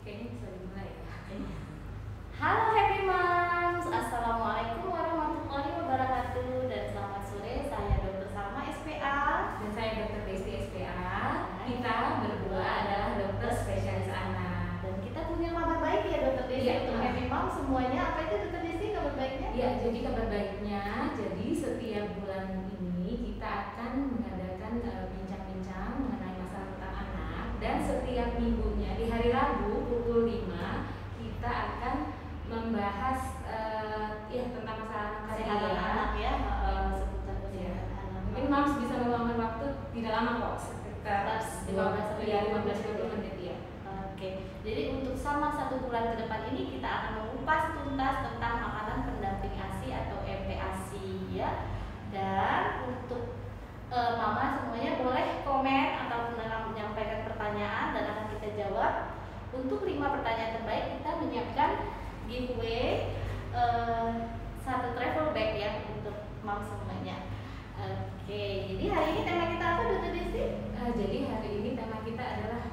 Kayaknya bisa dimulai ya. Halo Happy Moms, Assalamualaikum warahmatullahi wabarakatuh. Dan selamat sore, saya Dr. Salma SPA. Dan saya Dr. Desti SPA. Kita berdua adalah dokter spesialis anak. Dan kita punya kabar baik ya Dr. Desti untuk Happy Moms semuanya. Apa itu Dr. Desti kabar baiknya? Ya, jadi kabar baiknya, jadi setiap bulan ini kita akan mengadakan bincang-bincang mengenai masalah tentang anak. Dan setiap minggunya di hari Rabu pukul 5 kita akan membahas tentang masalah Kesehatan anak ya, seputar kesehatan anak. Mungkin Moms bisa meluangkan waktu tidak lama kok, sekitar 15-20 menit ya. Oke, jadi untuk sama 1 bulan ke depan ini kita akan mengupas tuntas tentang makanan pendamping ASI atau MPASI ya. Dan untuk mama semuanya boleh komen ataupun menyampaikan pertanyaan dan akan kita jawab. Untuk 5 pertanyaan terbaik kita menyiapkan giveaway 1 travel bag ya untuk mom semuanya. Oke, jadi hari ini tema kita apa Dr. Desti? Jadi hari ini tema kita adalah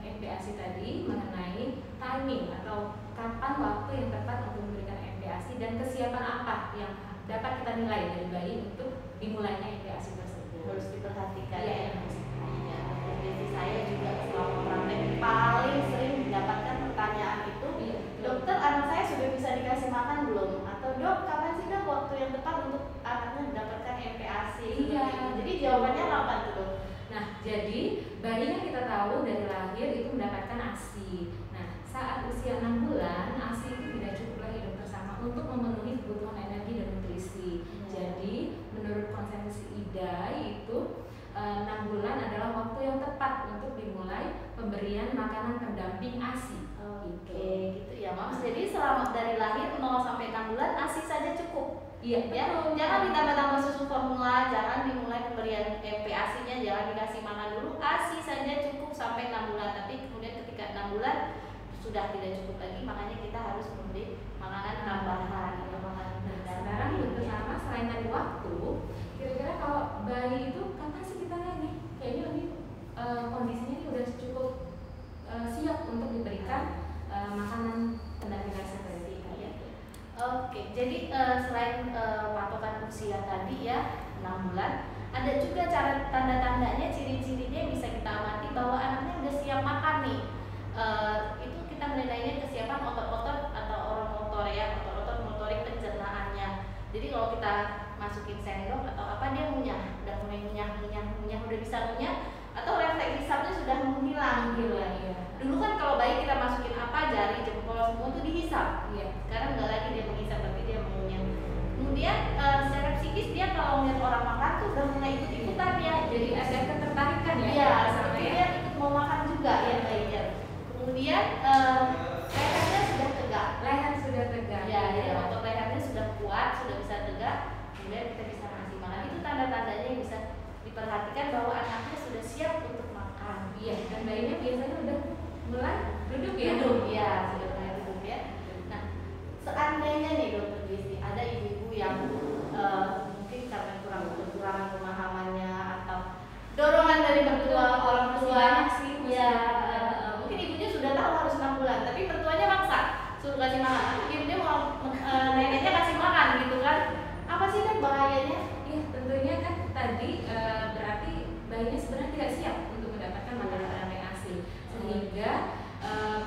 MPASI tadi, mengenai timing atau kapan waktu yang tepat untuk memberikan MPASI dan kesiapan apa yang dapat kita nilai dari bayi untuk dimulainya MPASI tersebut. Harus diperhatikan ya. Ya, Desti saya juga selama praktek paling sering mendapatkan pertanyaan itu, dokter anak saya sudah bisa dikasih makan belum? Atau dok kapan sih dok waktu yang tepat untuk anaknya mendapatkan MPASI? Iya. Jadi jawabannya kapan tuh dok? Nah, jadi bayi yang kita tahu dari lahir itu mendapatkan ASI. Nah, saat usia 6 bulan, ASI itu tidak cukup lagi dokter sama untuk memenuhi kebutuhan energi dan nutrisi. Jadi, menurut konsensus IDA itu 6 bulan adalah waktu yang tepat untuk dimulai pemberian makanan pendamping ASI. Oke, gitu ya Mams. Jadi selama dari lahir 0 sampai 6 bulan ASI saja cukup. Iya, Ya, jangan ditambah-tambah susu formula, jangan dimulai pemberian MPASI-nya, jangan dikasih makan dulu. ASI saja cukup sampai 6 bulan. Tapi kemudian ketika 6 bulan sudah tidak cukup lagi, makanya kita harus memberi makanan tambahan. Sekarang dokter sama selain tadi waktu, kira-kira kalau bayi itu kapan sih kita lihat nih? Kayaknya ini kondisinya ini udah cukup siap untuk diberikan makanan pendamping ASI tadi. Oke, jadi selain patokan usia tadi ya 6 bulan, ada juga cara tanda-tandanya, ciri-cirinya yang bisa kita amati bahwa anaknya udah siap makan nih. Itu kita menilainya kesiapan otot-otot atau orang motor ya, otot-otot motorik pencernaannya. Jadi kalau kita masukin sendok atau apa dia ngunyah, udah mulai ngunyah, udah bisa ngunyah, atau refleks hisapnya sudah menghilang gitu ya. Dulu kan kalau bayi kita masukin apa, jari, jempol, semua itu dihisap. Sekarang nggak lagi dia menghisap, tapi dia mengunyah. Kemudian secara psikis dia kalau melihat orang makan tuh udah mulai ikut-ikutan ya. Jadi ada ketertarikan ya. Iya, seperti dia ikut mau makan juga ya bayinya. Kemudian lehernya sudah tegak. Leher sudah tegak. Ya, jadi otot lehernya sudah kuat, sudah bisa tegak. Kemudian kita bisa ngasih makan. Itu tanda-tandanya yang bisa diperhatikan bahwa anaknya sudah siap untuk makan. Iya, dan bayinya biasanya udah mulai duduk ya. Duduk ya, sudah mulai duduk ya. Nah, seandainya nih dokter Desti ada ibu-ibu yang mungkin karena kekurangan pemahamannya atau dorongan dari mertua, orang tua sih ya, mungkin ibunya sudah tahu harus 6 bulan, tapi mertuanya maksa suruh kasih makan. Dia mau neneknya kasih makan gitu kan? Apa sih kan bahayanya? Iya, tentunya kan tadi berarti bayinya sebenarnya tidak siap untuk mendapatkan makanan pendamping ASI, sehingga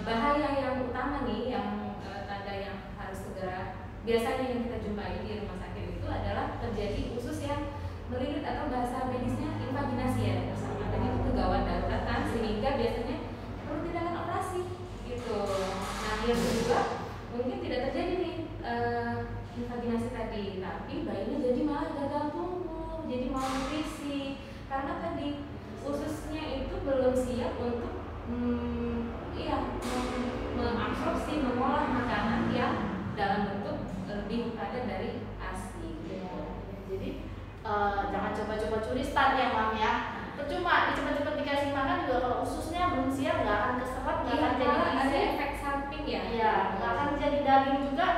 bahaya yang utama nih, yang tanda yang harus segera biasanya yang kita jumpai di rumah sakit itu adalah terjadi usus yang melilit atau bahasa medisnya invaginasi ya bersama, dan itu gawat daruratan sehingga biasanya perlu tindakan operasi gitu. Nah, yang kedua mungkin tidak terjadi nih invaginasi tadi, tapi bayinya jadi malah gagal tumbuh, jadi malnutrisi karena tadi ususnya itu belum siap untuk mengabsorpsi, mengolah makanan yang dalam bentuk lebih padat dari ASI. Jadi jangan coba-coba curi start ya Mam ya. Percuma cepet-cepet dikasih makan juga kalau ususnya belum siap, nggak akan keserap, nggak akan jadi ada efek samping ya. Iya, nggak akan jadi daging juga,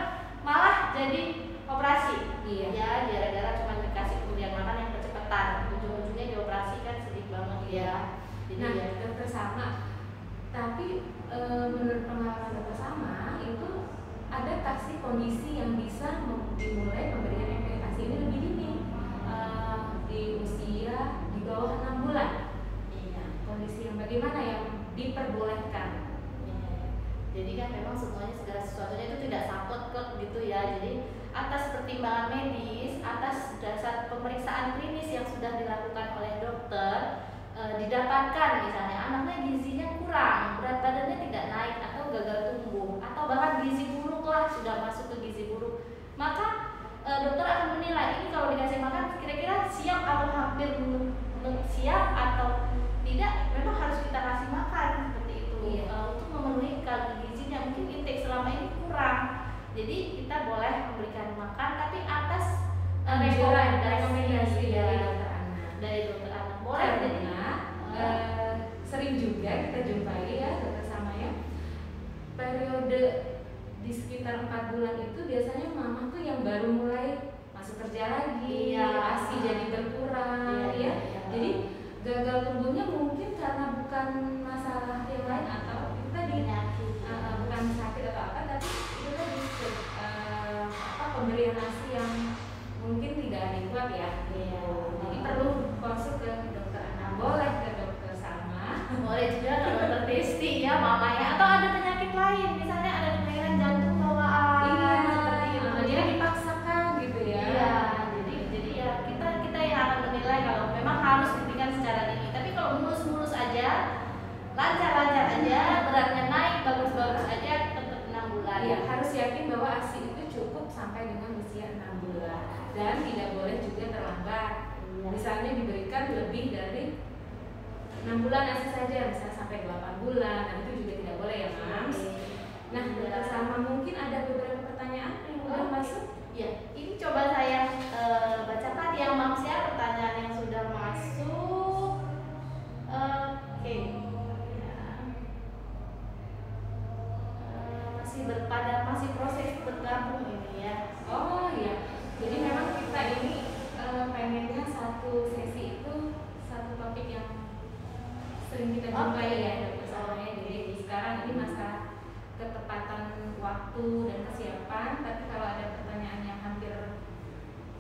malah jadi operasi. Iya. Ya, gara-gara cuma dikasih kemudian makan yang kecepatan, ujung-ujungnya dioperasi kan sedih banget ya. Jadi Nah, dokter sama. Tapi Tapi menurut pengalaman dokter Sama itu ada taksi kondisi yang bisa dimulai pemberian MPASI ini lebih dini, di usia di bawah 6 bulan. Kondisi yang bagaimana yang diperbolehkan. Jadi kan memang semuanya segala sesuatunya itu tidak saklek gitu ya. Jadi atas pertimbangan medis, atas dasar pemeriksaan klinis yang sudah dilakukan oleh dokter, didapatkan misalnya anaknya gizinya kurang, berat badannya tidak naik atau gagal tumbuh, atau bahkan gizi buruk lah, sudah masuk ke gizi buruk, maka dokter akan menilai ini kalau dikasih makan kira-kira siap atau hampir siap atau tidak, memang harus kita kasih makan seperti itu. Untuk memenuhi kalori gizinya, mungkin intake selama ini kurang, jadi kita boleh memberikan makan tapi atas rekomendasi dari dokter anak. Dari dokter anak boleh. Karena sering juga kita jumpai ya dokter Sama ya, periode di sekitar 4 bulan itu biasanya mama tuh yang baru mulai masuk kerja lagi, ASI jadi berkurang ya. Jadi gagal tumbuhnya mungkin karena bukan masalah yang lain atau itu tadi bukan sakit atau apa, tapi itu tadi pemberian ASI yang mungkin tidak adekuat ya. Jadi perlu konsul ke dokter anak, boleh ke dokter Sama, boleh juga ke dokter Desti ya mamanya, atau ada penyakit lain misalnya ada kelainan jantung bawaan. Seperti itu. Jadi dipaksakan gitu ya. Jadi ya kita yang akan menilai kalau memang harus diberikan secara dini. Tapi kalau mulus-mulus aja, lancar-lancar aja, beratnya naik, bagus-bagus aja, tetap 6 bulan. Iya, harus yakin bahwa ASI itu cukup sampai dengan usia 6 bulan dan tidak boleh juga terlambat. Misalnya diberikan lebih dari 6 bulan ASI saja, misalnya sampai 8 bulan, nah itu juga tidak boleh ya Mams. Nah, dokter Sama mungkin ada beberapa pertanyaan yang udah masuk. Ya, ini coba saya bacakan yang Mams ya, pertanyaan yang sudah masuk. Oke. Masih proses bergabung ini ya. Oh iya, jadi memang kita ini pengennya satu sesi itu satu topik yang sering kita jumpai ya dokter Sama ya. Jadi sekarang ini masalah ketepatan waktu dan kesiapan, tapi kalau ada pertanyaan yang hampir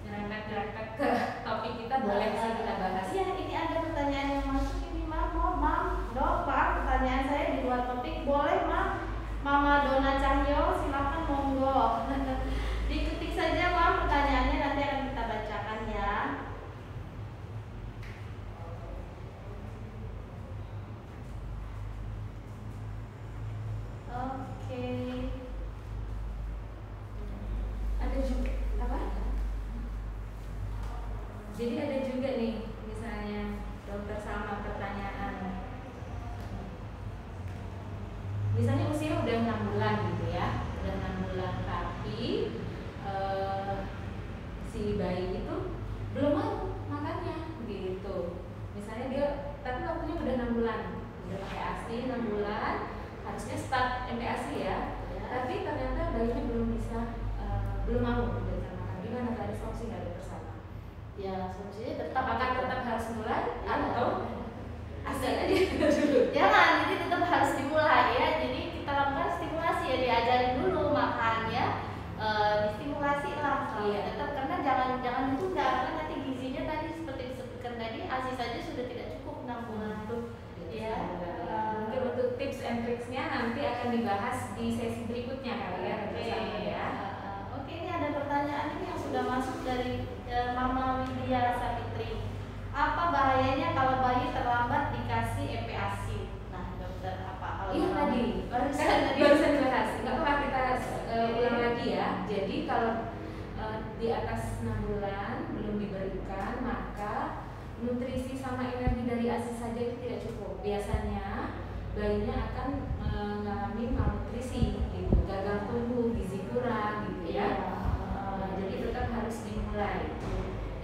nyerempet ke topik kita boleh sih kita bahas. Iya, ini ada pertanyaan yang masuk ini Mam, Dok, Pak, pertanyaan saya di luar topik, boleh Mam? Mama Dona Cahyo, silakan monggo. Diketik saja Mam pertanyaannya, nanti akan kita bacakan ya. Oke. Ada juga apa? Jadi ada juga nih, misalnya dokter Sama pertanyaan. Misalnya usia udah 6 bulan gitu ya, udah 6 bulan tapi si bayi itu belum mau makannya gitu. Misalnya dia, tapi waktunya udah 6 bulan, udah pakai ASI 6 bulan, harusnya start MPASI ya, tapi ternyata bayinya belum bisa, belum mau diberikan makan. Gimana tadi solusi nggak dokter Sama? Ya, solusinya tetap harus mulai atau ASI aja dulu? Jangan, jadi tetap harus dimulai ya. Jadi kita lakukan stimulasi ya, diajarin dulu makannya, distimulasi lah. Tetap, karena jangan ditunda, karena nanti gizinya tadi seperti disebutkan tadi, ASI saja sudah tidak cukup 6 bulan tuh. Ya. Mungkin untuk tips and tricksnya nanti akan dibahas di sesi berikutnya kali ya bersama ya. Oke, ini ada pertanyaan ini yang sudah masuk dari Mama Widya Savitri. Apa bahayanya kalau bayi terlambat dikasih MPASI? Nah, dokter apa? Iya tadi barusan dibahas. Nggak apa kita ulang lagi ya. Jadi kalau di atas 6 bulan belum diberikan, maka nutrisi sama energi dari ASI saja itu tidak cukup. Biasanya bayinya akan mengalami malnutrisi, gitu, gagal tumbuh, gizi kurang, gitu ya. Jadi tetap harus dimulai.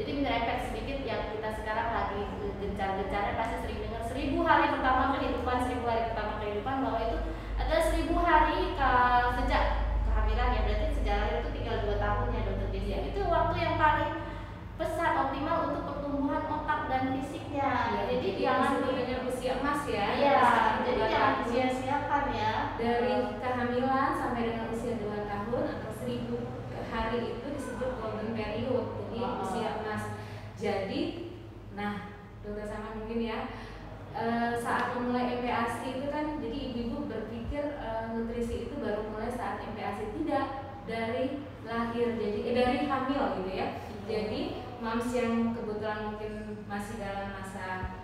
Jadi menyerempet sedikit yang kita sekarang lagi gencar-gencarnya, pasti sering dengar 1000 hari pertama kehidupan, 1000 hari pertama kehidupan, bahwa itu adalah 1000 hari sejak kehamilan ya, berarti sejak lahir itu tinggal 2 tahun ya dokter Desi. Itu waktu yang paling pesat, optimal untuk pertumbuhan otak dan fisiknya. Jadi jangan usia emas ya. Iya, jadi jangan sia-siakan dari kehamilan sampai dengan usia 2 tahun atau 1000 hari itu disebut golden period, jadi usia emas. Jadi, nah dokter sama mungkin ya, saat memulai MPASI itu kan, jadi ibu-ibu berpikir nutrisi itu baru mulai saat MPASI, tidak, dari lahir, jadi dari hamil gitu ya. Jadi moms yang kebetulan mungkin masih dalam masa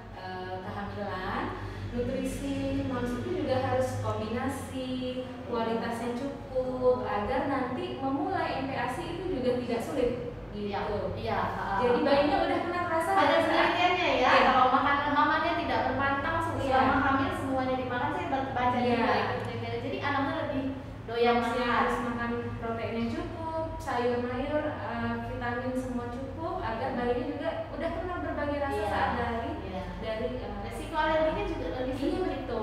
kehamilan, nutrisi moms itu juga harus kombinasi, kualitasnya cukup agar nanti memulai MPASI itu juga tidak sulit gitu. Iya. Jadi bayinya udah pernah rasa ada penelitiannya ya. Iya. Kalau makanan mamanya tidak berpantang selama hamil semuanya dimakan, saya baca juga itu penelitiannya. Jadi anaknya lebih doyan Masih makan. harus makan proteinnya cukup, sayur-mayur, vitamin semua cukup agar bayinya juga udah pernah berbagi rasa saat dari resiko alerginya juga lebih tinggi gitu.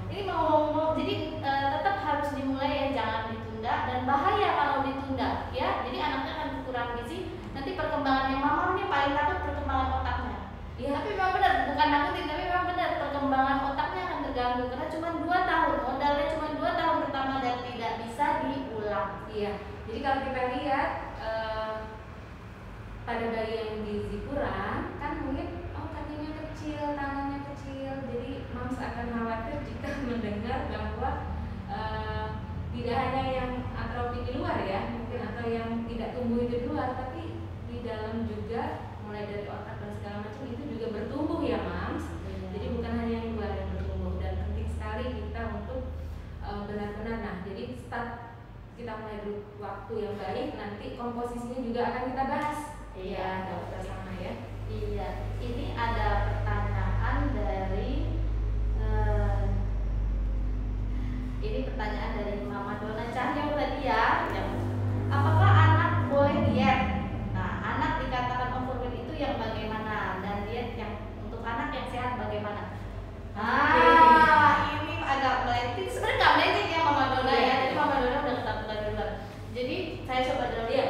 Ini mau jadi tetap harus dimulai ya, jangan ditunda, dan bahaya kalau ditunda ya. Jadi anaknya akan kurang gizi, nanti perkembangannya mamanya paling takut perkembangan otaknya. Iya. Tapi memang benar, bukan nakutin, tapi memang benar perkembangan otaknya akan terganggu karena cuma 2 tahun, modalnya cuma 2 tahun pertama dan tidak bisa diulang. Iya. Jadi kalau kita lihat pada bayi yang gizi kurang, kan mungkin kakinya kecil, tangannya kecil, jadi moms akan khawatir jika mendengar bahwa tidak hanya yang atrofi di luar ya, mungkin atau yang tidak tumbuh di luar, tapi di dalam juga mulai dari otak dan segala macam itu juga bertumbuh ya moms. Jadi bukan hanya yang luar yang bertumbuh, dan penting sekali kita untuk benar-benar. Nah, jadi start kita mulai dulu waktu yang baik, nanti komposisinya juga akan kita bahas. Iya, dokter sama ya. Iya, ini ada pertanyaan dari ini pertanyaan dari Mama Dona Cahyo tadi ya, apakah anak boleh diet? Nah, anak dikatakan overweight itu yang bagaimana, dan diet yang untuk anak yang sehat bagaimana? Ini agak melenceng, sebenarnya nggak melenceng ya Mama Dona ya, jadi Mama Dona udah ketakutan duluan. Jadi saya coba dulu ya.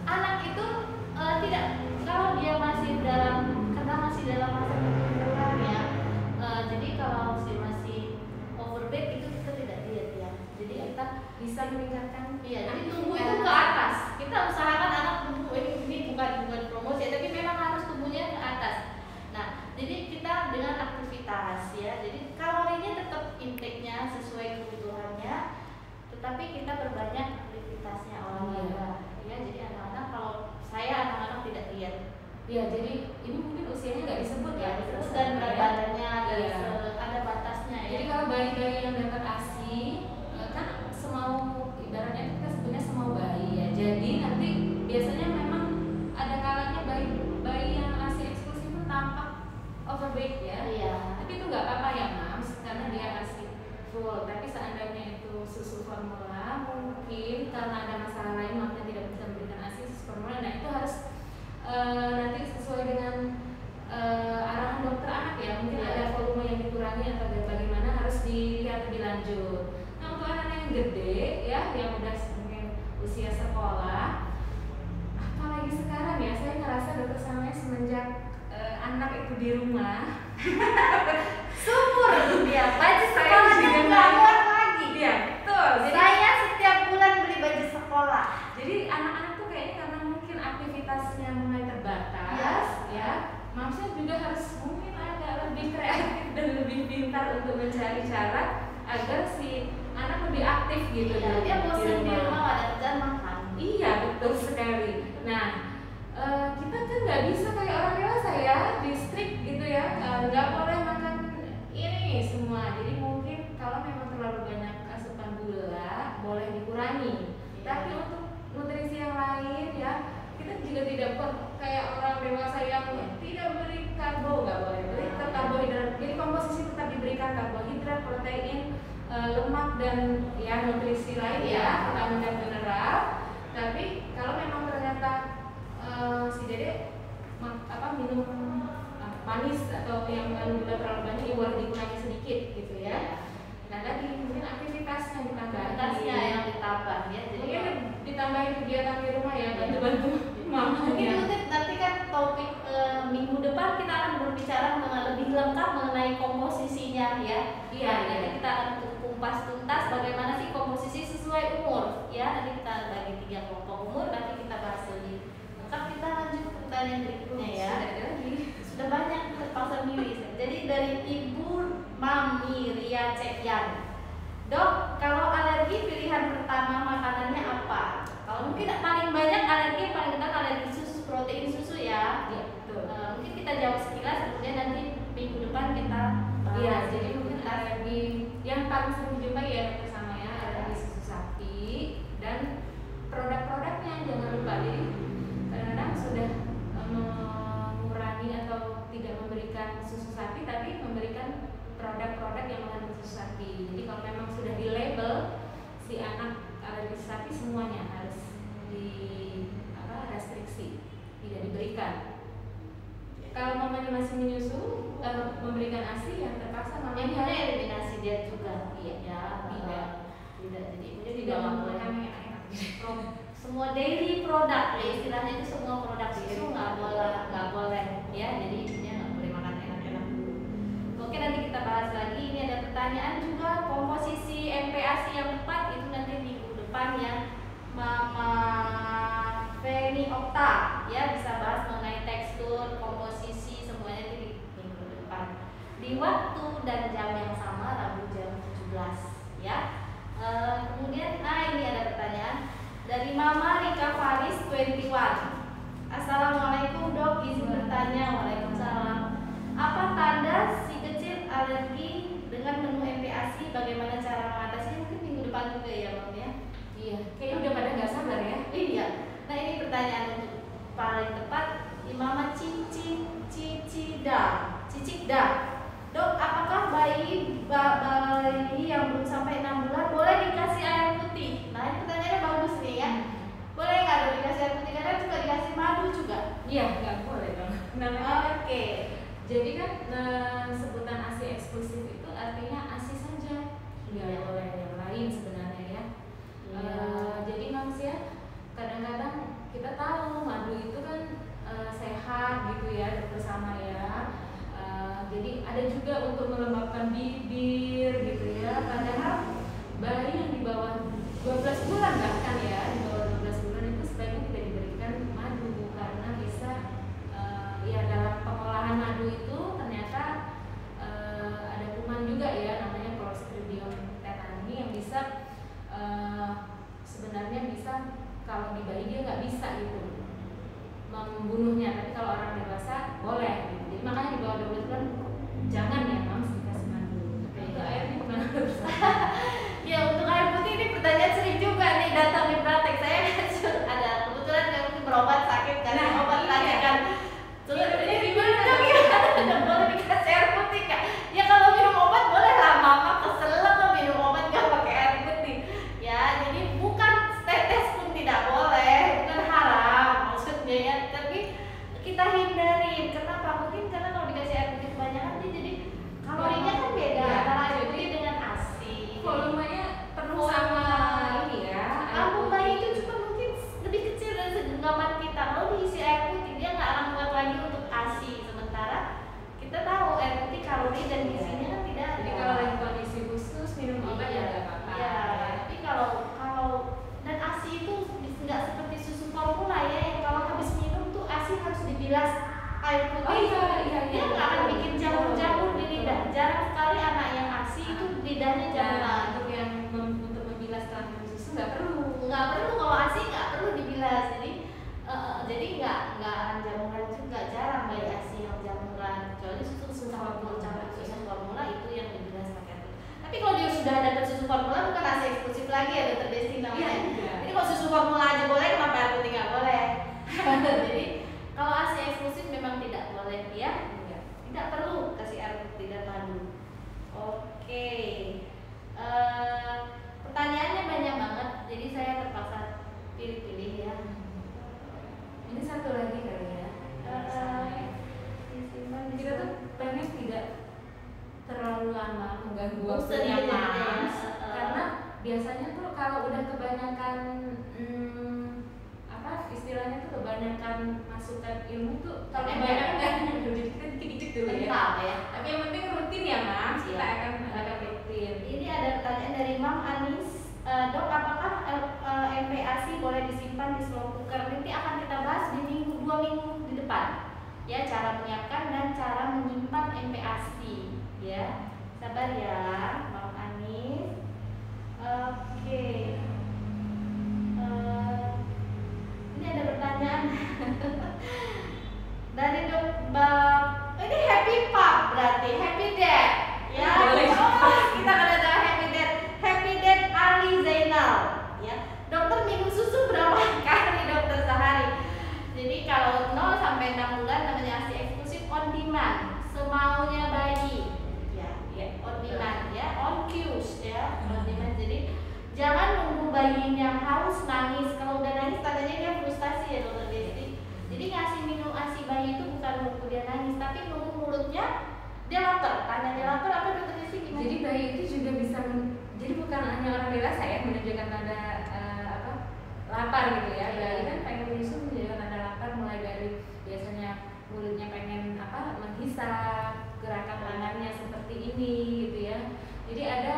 Anak itu tidak, kalau dia masih dalam masa pertumbuhan ya, jadi kalau masih overweight itu kita tidak diet ya, jadi kita Bisa meningkatkan. iya, jadi tumbuh itu ke atas. Kita usahakan anak tumbuh, ini bukan promosi, tapi memang harus tumbuhnya ke atas. Nah, jadi kita dengan aktivitas ya, jadi kalorinya tetap intake-nya sesuai kebutuhannya, tetapi kita berbanyak aktivitasnya olahraga. Ya, jadi anak-anak, kalau saya anak-anak tidak diet. Ya, jadi ini mungkin usianya nggak disebut ya, Dan berat badannya Iya. ada batasnya ya. Jadi kalau bayi-bayi yang dapat ASI, kan semau, ibaratnya kita sebutnya semau bayi ya. Jadi nanti biasanya memang ada kalanya bayi yang ASI eksklusif itu tampak overweight ya. Iya. Tapi itu nggak apa-apa ya moms, karena dia ASI full. Tapi seandainya itu susu formula, mungkin karena ada masalah lain makanya tidak bisa memberikan ASI susu formula. Nah, itu harus nanti sesuai dengan arahan dokter anak ya, mungkin ada volume yang dikurangi atau bagaimana, harus dilihat lebih lanjut. Nah, untuk anak yang gede ya, yang udah mungkin usia sekolah, apalagi sekarang ya, saya ngerasa dokter sama semenjak anak itu di rumah Subur dia, baju Saya sekolahnya juga nggak muat lagi. Iya, betul. Jadi Saya setiap bulan beli baju sekolah. Jadi anak-anak tuh kayaknya karena mungkin aktivitasnya mulai terbatas, ya, mamsnya juga harus mungkin agak lebih kreatif dan lebih pintar untuk mencari cara agar si anak lebih aktif gitu. Iya, dia bosan di rumah nggak ada kerjaan makan. Iya, betul sekali. Nah, kita kan nggak bisa kayak orang dewasa ya, di strict gitu ya, nggak boleh makan ini semua. Jadi mungkin kalau memang terlalu banyak asupan gula, boleh dikurangi. Tapi untuk nutrisi yang lain ya, kita juga tidak kayak orang dewasa yang tidak beri karbo, nggak boleh beri karbohidrat. Jadi komposisi tetap diberikan karbohidrat, protein, lemak, dan ya nutrisi lain ya, vitamin dan mineral. Tapi kalau memang ternyata si Dede minum manis atau yang mengandung gula terlalu banyak, ya boleh dikurangi sedikit gitu ya. Nah, tadi mungkin aktivitasnya ditambah, yang ditambah ya. Jadi mungkin ditambahin kegiatan di rumah ya, bantu-bantu mama. mungkin nanti kan topik minggu depan kita akan berbicara lebih lengkap mengenai komposisinya ya. Iya, Nanti kita akan mengupas tuntas bagaimana sih komposisi sesuai umur. Ya, nanti kita bagi 3 kelompok umur, nanti kita bahas lebih lengkap. Kita lanjut ke pertanyaan berikutnya ya. Sudah banyak terpaksa milih. Jadi dari Ibu Mami Ria Cekyan. Dok, kalau alergi pilihan pertama makanannya apa? Kalau mungkin paling banyak alergi yang paling ketat alergi susu, protein susu ya. Iya, betul. Mungkin kita jawab sekilas, kemudian nanti minggu depan kita bahas. Iya, jadi mungkin alergi yang paling sering dijumpai ya bersama ya, alergi susu sapi dan produk-produknya jangan lupa. Jadi kadang-kadang sudah mengurangi atau tidak memberikan susu sapi, tapi memberikan produk-produk yang mengandung susu sapi. Jadi kalau memang sudah di label si anak alergi sapi, semuanya harus restriksi, tidak diberikan. Kalau mamanya masih menyusu, memberikan ASI yang terpaksa mamanya eliminasi dia juga. Iya, ya, tidak. Jadi ibunya Tidak tidak menggunakan yang enak-enak. semua dairy product ya, istilahnya itu semua produk susu nggak boleh ya, jadi ibunya nggak boleh makan enak-enak dulu. Oke, nanti kita bahas lagi. Ini ada pertanyaan juga, komposisi MPASI yang tepat itu nanti minggu depan ya. Mama Feni Okta ya bisa bahas mengenai tekstur, komposisi semuanya di minggu depan di waktu dan jam yang sama, Rabu jam 17 ya. Kemudian ini ada pertanyaan dari Mama Rika Faris 21. Assalamualaikum dok, izin bertanya. Waalaikumsalam. Apa tanda si kecil alergi dengan menu MPASI? Bagaimana cara mengatasinya? Mungkin minggu depan juga ya Mam ya. Iya, kayaknya udah pada nggak sabar ya. Iya. Nah ini pertanyaan untuk paling tepat Mama Cicikda. Dok, apakah bayi yang belum sampai 6 bulan boleh dikasih air putih? Nah ini pertanyaannya bagus nih ya. Boleh nggak dok dikasih air putih? Karena juga dikasih madu juga. Iya, nggak boleh dong. Oke. Jadi kan sebutan ASI eksklusif itu artinya ASI saja, nggak boleh yang lain sebenarnya ya. Jadi manusia kadang-kadang kita tahu madu itu kan sehat gitu ya, bersama ya. Jadi ada juga untuk melembabkan bibir gitu ya. Padahal bayi yang di bawah 12 bulan bahkan ya, di bawah 12 bulan itu sebaiknya tidak diberikan madu karena bisa ya dalam pengolahan madu itu ternyata ada kuman juga ya, namanya Clostridium tetani yang bisa sebenarnya bisa, kalau di bayi dia nggak bisa gitu membunuhnya, tapi kalau orang dewasa boleh gitu. Jadi makanya di bawah 12 bulan jangan ya Mams dikasih madu. Itu airnya gimana? Ya untuk air putih ini pertanyaan sering juga nih datang di praktek. Saya ada kebetulan kami berobat sakit kan, obat racikan. Ini gimana dok ya? Tidak boleh dikasih air putih kak? Ya kalau minum obat boleh lah, mama kesel kalau minum obat nggak pakai air putih. Ya jadi bukan tetes pun tidak boleh, bukan haram maksudnya ya. Tapi kita hindari. Kenapa? Mungkin karena kalau dikasih air putih kebanyakan dia jadi kalorinya kan beda antara air putih dengan ASI. Volumenya penuh sama ini ya. Lambung bayi itu cuma mungkin lebih kecil dari segenggaman kita. Kalau diisi air putih dia nggak akan kuat lagi untuk ASI. Sementara kita tahu air putih kalori dan gizinya kan tidak ada. Jadi kalau lagi kondisi khusus minum obat ya nggak apa-apa. Iya. Tapi kalau dan ASI itu nggak seperti susu formula ya, yang kalau habis minum tuh ASI harus dibilas air putih. Oh iya. Dia nggak akan bikin jamur-jamur di lidah. Jarang sekali anak yang ASI itu lidahnya jamuran. Untuk yang untuk membilas setelah minum susu nggak perlu. Nggak perlu, kalau ASI nggak perlu dibilas. Jadi nggak akan jamuran juga. Jarang bayi ASI yang jamuran, kecuali susu formula itu yang dibilas pakai itu. Tapi kalau dia sudah dapat susu formula bukan ASI eksklusif lagi ya dokter Desti namanya. Iya. Jadi kalau susu formula aja boleh, kenapa air putih nggak boleh? Jadi kalau ASI eksklusif memang tidak boleh ya. Tidak perlu kasih air putih dan madu. Oke. Pertanyaannya banyak banget, jadi saya terpaksa pilih-pilih ya. Ini satu lagi kali ya. Kita tuh pengen tidak terlalu lama mengganggu waktunya Mas, karena biasanya tuh kalau udah kebanyakan istilahnya tuh kebanyakan masukan ilmu tuh, kalau kebanyakan kan dikit-dikit dulu ya. Ya. Tapi yang penting rutin ya Mas, kita akan rutin. Ini ada pertanyaan Dok, apakah MPASI boleh disimpan di slow cooker? Nanti akan kita bahas di 2 minggu di depan. Ya, cara menyiapkan dan cara menyimpan MPASI. Ya, sabar ya, Bang Anis. Oke. Ini ada pertanyaan dari Dok Bang. Ini happy pub berarti happy dad. Ya, kita ada happy dad. Happy dad Ali Zainal. Ya, dokter minum susu berapa kali dokter sehari? Jadi kalau 0 sampai 6 bulan namanya ASI eksklusif on demand, semaunya bayi. Ya, on demand ya, on cues ya, on demand. Jadi jangan nunggu bayinya haus nangis. Kalau udah nangis tandanya dia frustasi ya dokter Desti. Jadi ngasih minum ASI bayi itu bukan nunggu dia nangis, tapi nunggu mulutnya dia lapar. Tanya dia lapar apa dokter Desti gimana? Jadi bayi itu juga bisa jadi bukan hanya orang dewasa ya menunjukkan tanda lapar gitu ya. Bayi kan pengen menyusu menunjukkan tanda lapar, mulai dari biasanya mulutnya pengen menghisap, gerakan tangannya seperti ini gitu ya. Jadi ada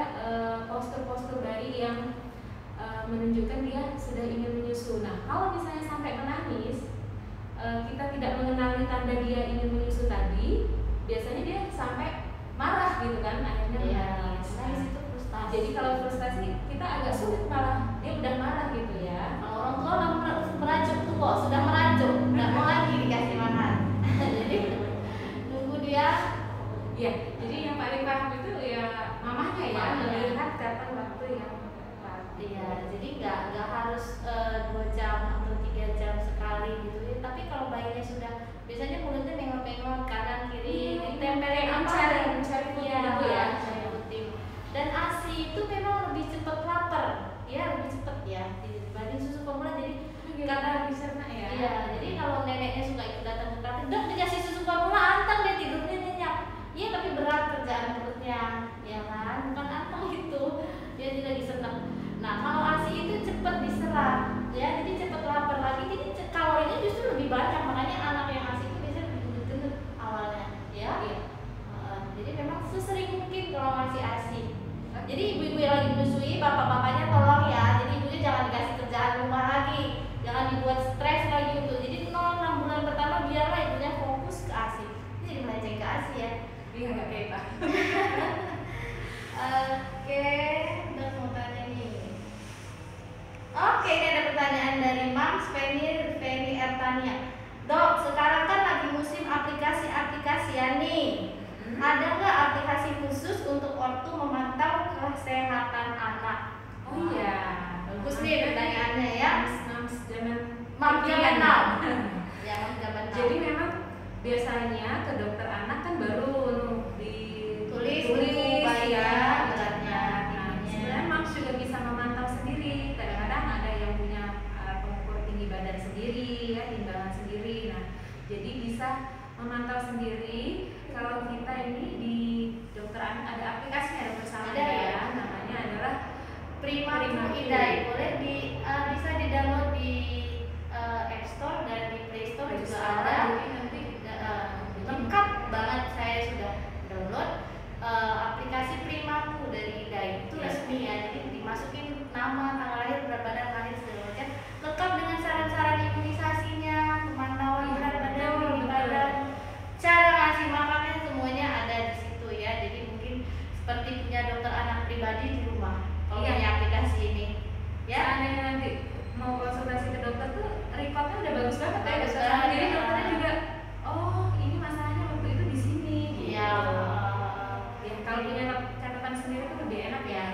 postur-postur bayi yang menunjukkan dia sudah ingin menyusu. Nah, kalau misalnya sampai menangis, kita tidak mengenali tanda dia ingin menyusu tadi, biasanya dia sampai marah gitu kan, akhirnya menangis. Nangis itu frustasi. Jadi kalau frustasi kita agak sulit, malah dia udah marah gitu ya. Orang tua merajuk tuh kok, sudah merajuk, nggak mau lagi dikasih makan. Jadi nunggu dia. Ya, jadi yang paling paham itu ya mamanya ya, melihat kapan waktu yang tepat. Iya, jadi nggak harus 2 jam atau 3 jam sekali gitu ya. Tapi kalau bayinya sudah biasanya mulutnya mengot-mengot kanan kiri, ditempelin mencari gitu ya, mencari rutin. Dan ASI itu memang lebih cepat lapar, ya lebih cepat ya dibanding susu formula. Jadi karena dicerna ya. Iya, jadi kalau neneknya suka ikut datang ke kantin, dok dikasih susu formula anteng dia tidurnya nyenyak. Iya, tapi berat kerjaan perutnya, ya kan? Bukan anteng gitu, dia tidak disenang. Nah, kalau ASI itu cepat diserap, ya, jadi cepat lapar lagi. Jadi kalorinya justru lebih banyak, makanya anak yang ASI itu biasanya lebih gendut-gendut awalnya, ya. Iya. Jadi memang sesering mungkin kalau ngasih ASI. Jadi ibu-ibu yang lagi menyusui, bapak-bapaknya tolong ya. Jadi ibunya jangan dikasih kerjaan rumah lagi, jangan dibuat stres lagi untuk. Jadi 0-6 bulan pertama biarlah ibunya fokus ke ASI. Jadi melenceng ke ASI ya. Iya nggak kayak Pak. Oke, udah mau tanya nih. Oke, ini ada pertanyaan dari Mams Feni Ertania. Dok, sekarang kan lagi musim aplikasi-aplikasian nih. Ada nggak aplikasi khusus untuk ortu memantau kesehatan anak? Oh iya, Bagus nih pertanyaannya ya. Mams zaman now. Ya, Mams zaman now. Jadi memang biasanya ke dokter anak kan baru tulis bayi ya beratnya. Sebenarnya Mams juga bisa memantau sendiri. Kadang-kadang ada yang punya pengukur tinggi badan sendiri, ya, timbangan sendiri. Nah, jadi bisa memantau sendiri. Kalau kita ini di dokter anak ada aplikasinya, dokter sama ya, namanya adalah Prima Idai. Boleh bisa di-download di App Store dan di Play Store juga ada. Jadi nanti lengkap banget, saya sudah download aplikasi Primaku dari Idai. Itu resmi ya, jadi dimasukin nama, tanggal lahir, berat badan, lahir segala macam. Lengkap dengan saran-saran imunisasinya, pemantauan berat badan, tinggi badan, cara ngasih makannya, semuanya ada di situ ya. Jadi mungkin seperti punya dokter anak pribadi di rumah kalau punya aplikasi ini ya. Seandainya nanti mau konsultasi ke dokter tuh recordnya udah bagus banget ya, Bagus dokter. banget, Jadi ya. dokternya juga, oh ini masalahnya waktu itu di sini. Iya. Ya, kalau punya catatan sendiri tuh lebih enak ya.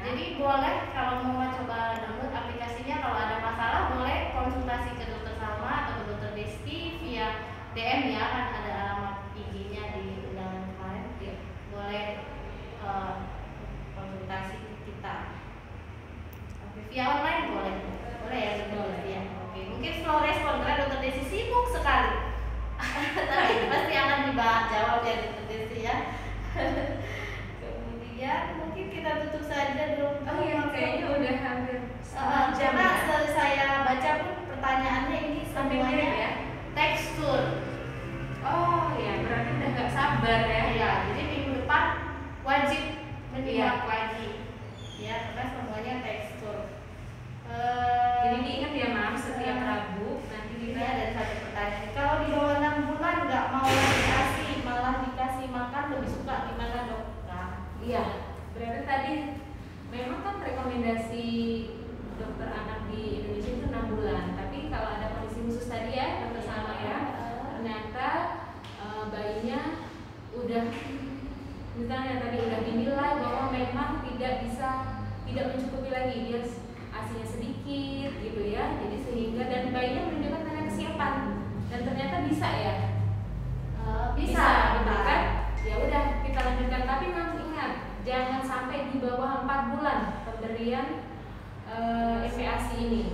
Jadi boleh kalau mau coba download aplikasinya, kalau ada masalah boleh konsultasi ke dokter Salma atau ke dokter Desti via DM ya, kan ada alamat IG-nya di undangan kemarin. Ya. Boleh konsultasi kita. Oke, via online boleh ya dokter Desti ya. Oke, mungkin slow respon karena dokter Desti sibuk sekali. Tapi pasti akan dijawab ya dokter Desti ya. Kemudian mungkin kita tutup saja dulu. Oh iya, kayaknya udah hampir jam. Karena saya baca pun pertanyaannya ini semuanya ya. tekstur. Oh iya, berarti udah gak sabar ya. Iya, jadi minggu depan wajib menyimak lagi. ya, karena semuanya tekstur. Jadi diingat ya Mam, setiap Rabu nanti Ini kita ada satu pertanyaan. Kalau di bawah 6 bulan nggak mau dikasih, malah dikasih makan, lebih suka gimana dok? Nah, iya, berarti tadi memang kan rekomendasi dokter anak di Indonesia itu 6 bulan. Tapi kalau ada kondisi khusus tadi ya, dokter sama ya, ternyata bayinya udah misalnya tadi udah dinilai bahwa memang tidak mencukupi lagi, dia asinya sedikit gitu ya. Jadi sehingga dan bayinya menunjukkan tanda kesiapan dan ternyata bisa ya. Bisa gitu kan? Ya udah kita lanjutkan, tapi harus ingat jangan sampai di bawah 4 bulan pemberian MPASI ini.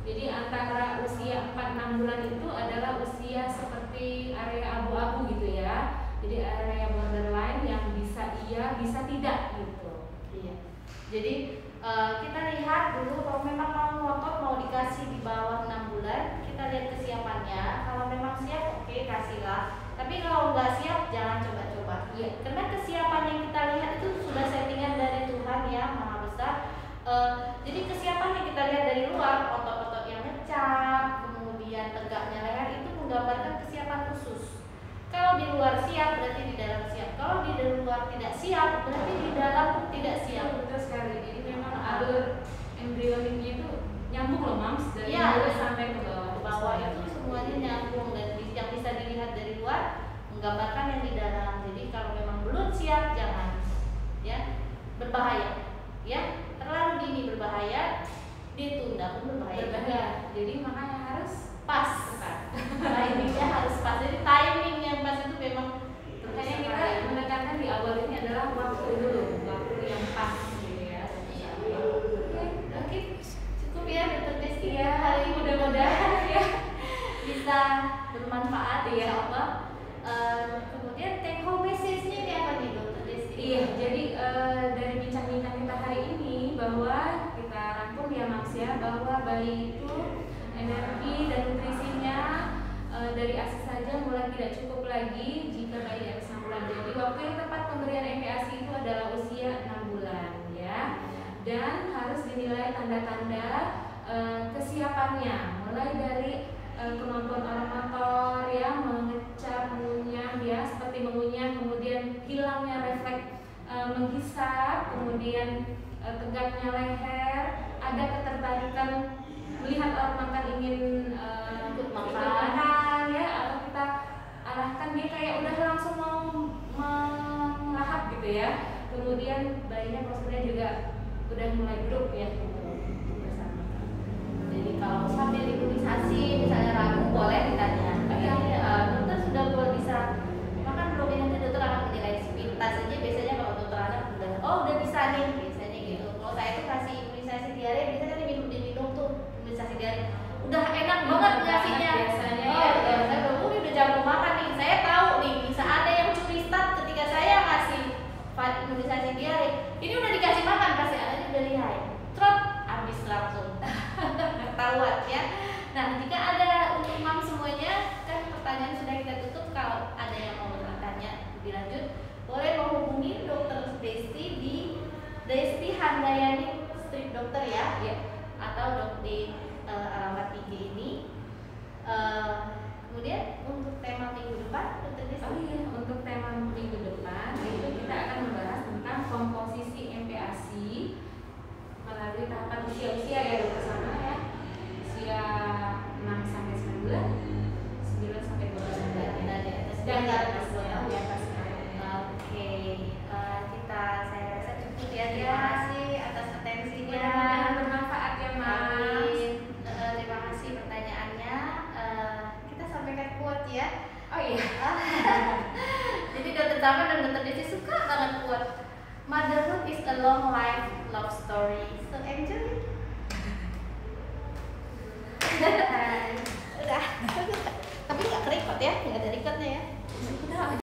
Jadi antara usia 4-6 bulan itu adalah usia seperti area abu-abu gitu ya. Jadi area borderline yang bisa iya, bisa tidak gitu. iya. Jadi kita lihat dulu kalau memang mau ngotot mau dikasih di bawah 6 bulan, kita lihat kesiapannya. Kalau memang siap, oke, kasihlah. Tapi kalau nggak siap, jangan coba-coba. Iya. Karena kesiapan yang kita lihat itu sudah settingan dari Tuhan ya, Maha Besar. Jadi kesiapan yang kita lihat dari luar, otot-otot yang ngecap, kemudian tegaknya leher, itu menggambarkan kesiapan khusus. Kalau di luar siap, berarti di dalam siap. Kalau di luar tidak siap, berarti di dalam pun tidak siap. Betul sekali. Jadi memang alur embrioniknya itu nyambung loh Mams, dari Iya, mulut sampai ke bawah. Ke bawah itu semuanya nyambung dan yang bisa dilihat dari luar menggambarkan yang di dalam. Jadi kalau memang belum siap, jangan ya, berbahaya ya, terlalu dini berbahaya, ditunda pun berbahaya. Jadi makanya harus Pas timingnya harus pas. Jadi timing yang pas itu memang makanya kita menekankan di awal ini adalah waktu dulu, waktu yang pas gitu ya. Oke, cukup ya Dokter Desti Iya, hari ini. mudah-mudahan ya bisa bermanfaat Iya. insya Allah. Kemudian take home message-nya ini apa nih Dokter Desti? Iya, jadi dari bincang-bincang kita hari ini bahwa kita rangkum ya Mams ya, bahwa bayi itu energi dan nutrisinya dari ASI saja mulai tidak cukup lagi jika bayi di atas 6 bulan. Jadi waktu yang tepat pemberian MPASI itu adalah usia 6 bulan ya. Dan harus dinilai tanda-tanda kesiapannya, mulai dari kemampuan orang motor ya, mengecap, mengunyah ya, seperti mengunyah, kemudian hilangnya refleks menghisap, kemudian tegaknya leher, ada ketertarikan melihat orang makan ingin ikut makan ya, atau kita arahkan dia kayak udah langsung mau melahap gitu ya. Kemudian bayinya posturnya juga udah mulai duduk ya bersama. Jadi kalau sambil imunisasi misalnya ragu boleh ditanya. Dokter sudah bisa makan belum? Ini nanti dokter akan menilai sepintas saja. Biasanya kalau dokter anak udah bisa nih biasanya gitu. Kalau saya tuh kasih imunisasi diare biasanya diminum tuh imunisasi diare. Udah enak banget ngasihnya. Biasanya saya udah jago makan nih. Saya tahu nih bisa ada yang curi start ketika saya ngasih imunisasi diare. Ini udah dikasih makan pasti anaknya udah lihai. Trot habis langsung. Ketahuan ya. Nah, jika ada untuk mam semuanya, kan pertanyaan sudah kita tutup. Kalau ada yang mau bertanya lebih lanjut, boleh menghubungi Dokter Desti di Desti Handayani Street Dokter ya, atau di alamat IG ini. Kemudian untuk tema minggu depan, Dokter Desti. Untuk tema minggu depan itu kita akan membahas tentang komposisi MPASI melalui tahapan usia-usia ya dokter sama ya, usia 6 sampai 9 bulan, 9 sampai 12 bulan Dan di atas dan di atas ya. di atas. Oke, saya rasa cukup ya. Terima kasih atas atensinya. Mudah-mudahan bermanfaat ya Mas. Amin. Terima kasih pertanyaannya. Kita sampaikan quote ya. Oh iya. Jadi Dokter Tama dan Dokter Desi suka banget quote. Motherhood is a long life love story. So enjoy. Udah. Tapi nggak kerekod ya, nggak ada recordnya ya.